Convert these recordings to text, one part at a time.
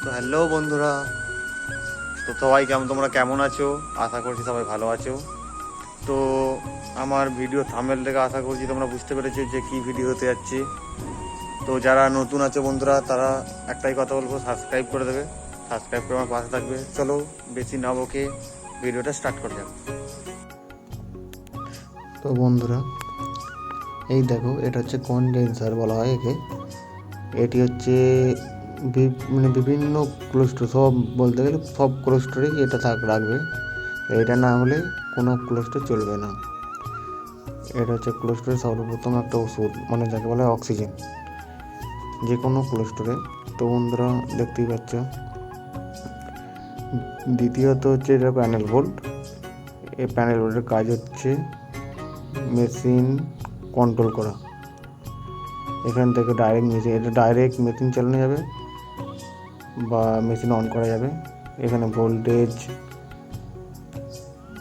তো হ্যালো বন্ধুরা, তো সবাই তোমরা কেমন আছো? আশা করছি সবাই ভালো আছো। তো আমার ভিডিও থাম্বনেল থেকে আশা করছি তোমরা বুঝতে পেরেছো যে কী ভিডিও হতে যাচ্ছে। তো যারা নতুন আছে বন্ধুরা, তারা একটাই কথা বলবো, সাবস্ক্রাইব করে দেবে, সাবস্ক্রাইব করে আমার পাশে থাকবে। চলো বেশি না বকে ভিডিওটা স্টার্ট করা যাক। তো বন্ধুরা, এই দেখো, এটা হচ্ছে কনডেন্সার বলা হয় একে। এটি হচ্ছে বিভিন্ন কোলেস্টোর, সব বলতে গেলে সব কোলেস্টোরেই এটা রাখবে। এটা না হলে কোনো কোলেস্টোর চলবে না। এটা হচ্ছে কোলেস্টোরের সর্বপ্রথম একটা ওষুধ, মানে যাকে বলা হয় অক্সিজেন, যে কোনো কোলেস্টোরে। তো বন্ধুরা দেখতেই পাচ্ছ। দ্বিতীয়ত হচ্ছে এটা প্যানেল বোর্ড। এই প্যানেল বোর্ডের কাজ হচ্ছে মেশিন কন্ট্রোল করা। এখান থেকে ডাইরেক্ট মেশিন চালানো যাবে বা মেশিন অন করা যাবে। এখানে ভোল্টেজ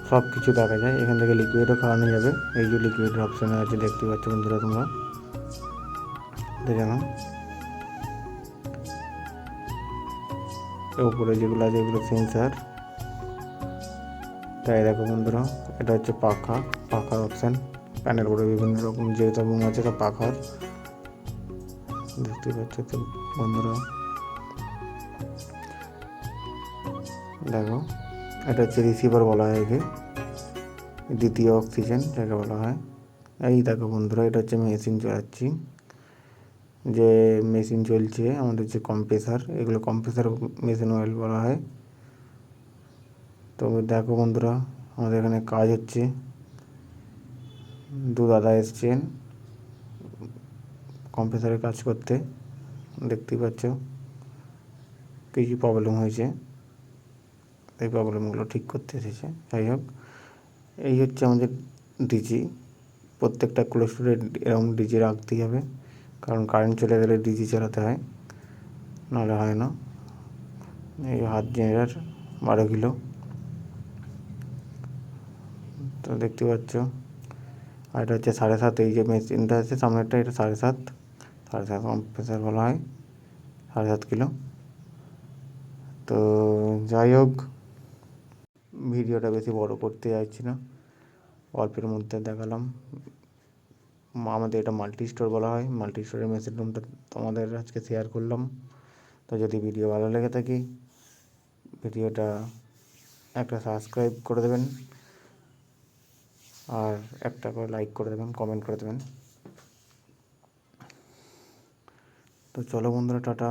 সব কিছু দেখা যায়। এখান থেকে লিকুইডও খাওয়ানো যাবে। এই যে লিকুইডের অপশান আছে, দেখতে পাচ্ছ বন্ধুরা, তোমরা দেখে নাও। উপরে যেগুলো আছে এগুলো সেন্সার। তাই দেখো বন্ধুরা, এটা হচ্ছে পাখার অপশান। প্যানেল করে বিভিন্ন রকম যে রুম আছে সব পাখার, দেখতে পাচ্ছ তো বন্ধুরা। দেখো, এটা হচ্ছে রিসিভার বলা হয় একে, দ্বিতীয় অক্সিজেন যাকে বলা হয়। এই দেখো বন্ধুরা, এটা হচ্ছে মেশিন চালাচ্ছি, যে মেশিন চলছে আমাদের যে কম্প্রেসার, এগুলো কম্প্রেসার মেশিন অয়েল বলা হয়। তো দেখো বন্ধুরা, আমাদের এখানে কাজ হচ্ছে। দাদা এসছেন কম্প্রেসারের কাজ করতে, দেখতেই পাচ্ছ। কিছু প্রবলেম হয়েছে, এই প্রবলেমগুলো ঠিক করতে এসেছে। যাই হোক, এই হচ্ছে আমাদের ডিজি। প্রত্যেকটা কোলেস্টোরে এরকম ডিজি রাখতেই হবে, কারণ কারেন্ট চলে গেলে ডিজি চালাতে হয়, নাহলে হয় না। এই হাত জেনারেটার 12 কিলো। তো দেখতে পাচ্ছ, আর এটা হচ্ছে 7.5। এই যে মেশিনটা আছে সামনেরটা, এটা 7.5 কম্প্রেসার বলা হয়, 7.5 কিলো। তো যাই হোক, ভিডিওটা বেশি বড় করতে চাইছি না, অল্পের মধ্যে দেখালাম। আমাদের এটা মাল্টি স্টোর বলা হয়। মাল্টি স্টোরের মেশিন রুমটা তোমাদের আজকে শেয়ার করলাম। তো যদি ভিডিও ভালো লেগে থাকে, ভিডিওটা একটা সাবস্ক্রাইব করে দেবেন, আর একটা করে লাইক করে দেবেন, কমেন্ট করে দেবেন। তো চলো বন্ধুরা, টাটা।